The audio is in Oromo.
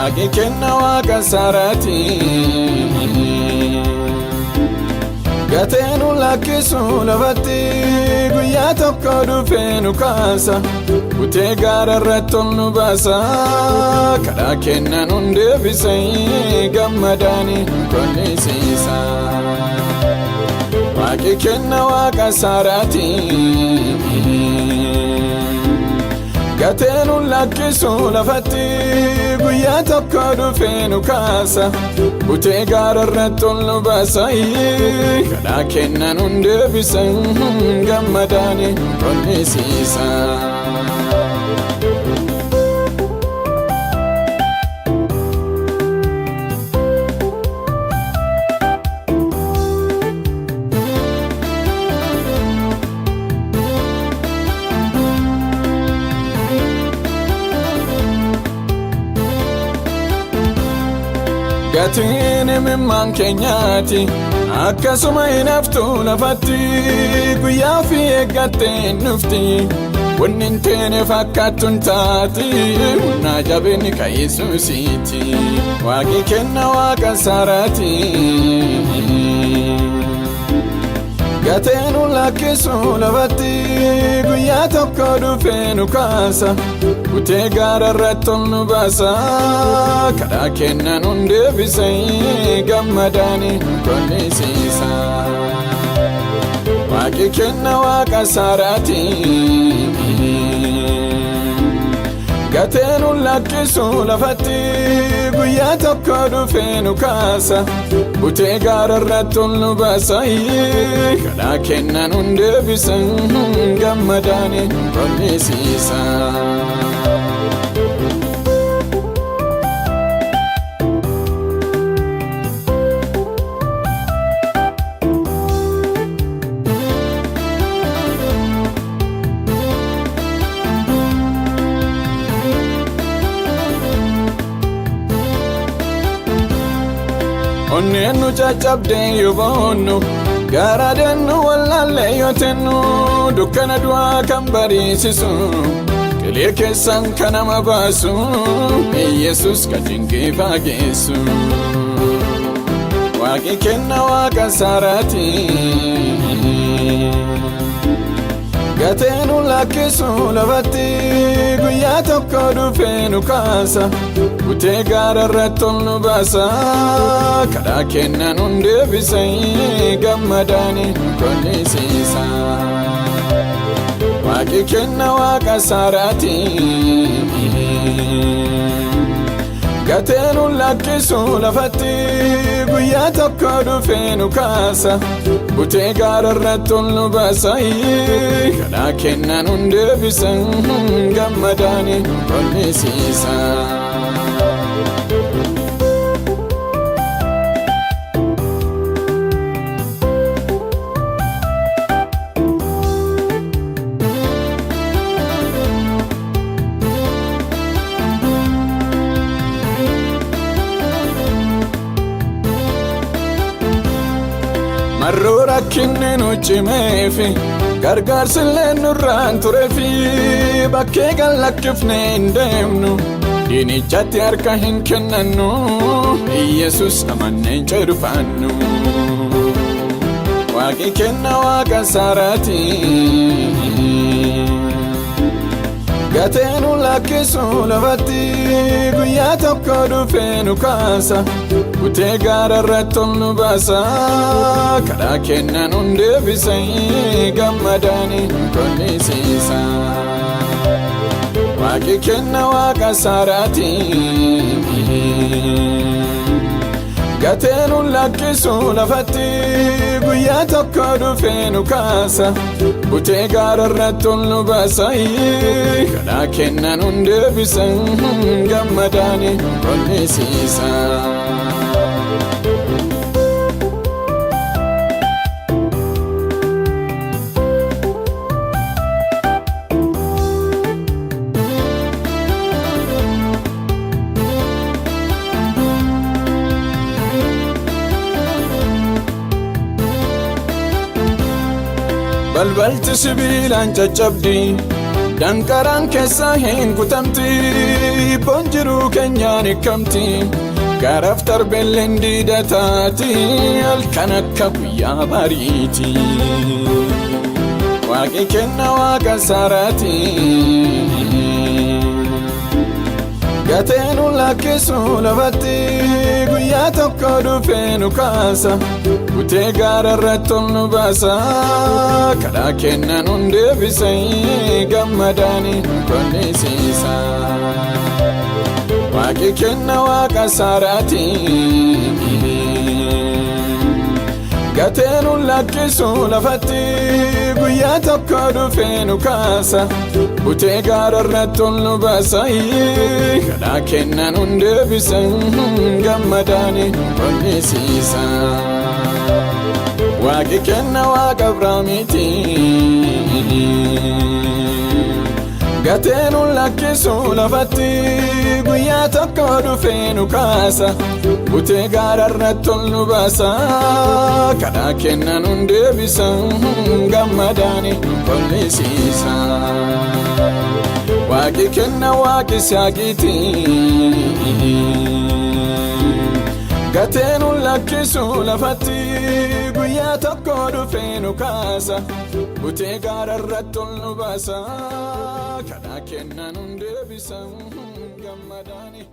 waaqi kenna waaqa saaraati gateenu lakkisu lafatti guyyaa tokko dhufee nu kaasa utee gaara irratti ol nu baasa kadhaa kenna nun deebisee gammadaani kollisiisa waaqi kenna waaqa saaraati gateenu lakkisu lafatti guyyaa tokko dhufee nu kaasa utee gaara irratti ol nu baasa kadhaa kenna nun deebisee gammadaani kollisiisa gatiin imimmaan keenyaati akkasuma hin haftu lafatti guyyaa ofii eeggattee hin dhufti wanni hin teene fakkaattu hin taati humna jabeenni ka Yesuusiiti waaqi kenna waaqa saaraati gateenu lakkisu lafatti guyyaa tokko dhufee nu kaasa utee gaara irratti ol nu baasa kadhaa kenna nun deebisee gammadaani kollisiisa waaqi kenna waaqa saaraati gateenu lakkisu lafatti guyyaa tokko dhufee nu kaasa utee gaara irratti ol nu baasa kadhaa kenna nun deebisee gammadaani kollisiisa onneen nu caccabdee yoo boonnu gaara dennu wallaallee yoo tennu dukkana du'aa kan bariisisu qilee keessan kan nama baasu Yesuus ka jinqii faageessu waaqi kenna waaqa saaraati gateenu lakkisu lafatti guyyaa tokko dhufee nu kaasa utee gaara irratti ol nu baasa kadhaa kenna nun deebisee gammadaani kollisiisa waaqi kenna waaqa saaraati gateenu lakkisu lafatti guyyaa tokko dhufee nu kaasa utee gaara irratti ol nu baasa kadhaa kenna nun deebisee gammadaani kollisiisa marroo rakkinni nu cimeefi gargaarsillee nurraan tureefi bakkee kan lakkifnee hin deemnu diinichatti harka hin kennannu Yesuus amannee hin cirfannu waaqi kenna waaqa saaraati gateenu lakkisu lafatti guyyaa tokko dhufee nu kaasa utee gaara irratti ol nu baasa kadhaa kenna nun deebisee gammadaani kollisiisa waaqi kenna waaqa saaraati gateenu lakkisu lafatti guyyaa tokko dhufee nu kaasa utee gaara irratti ol nu baasa kadhaa kenna nun deebisee gammadaani kollisiisa balbalti sibiilaan caccabdi danqaraan keessa hin kutamti bonjiruu keenyaan hiikamti garaaf tarbelleen diidataati halkan akka guyyaa bariiti waaqi kenna waaqa saaraati gateenu lakkisu lafatti guyyaa tokko dhufee nu kaasa butee gaararratti ol nu baasa kadhaa kenna nun deebisa gammadaani konnisiisa waaqi kenna waaqa saaraati gateenu lakkisu lafatti guyyaa tokko dhufee nu kaasa butee gaararratti ol nu baasa kadhaa kenna nun deebisa gammadaani konnisiisa waaqi kenna waaqa Abrahaamiiti gateenu lakkisu lafatti guyyaa tokko dhufee nu kaasa butee gaararratti ol nu baasa kadhaa kenna nun deebisa gammadaani konnisiisa waaqi kenna waaqi Isihaaqiiti gateenu lakkisu lafatti guyyaa tokko dhufee nu kaasa butee gaararratti ol nu baasa kadhaa kenna nun deebisa gammadaani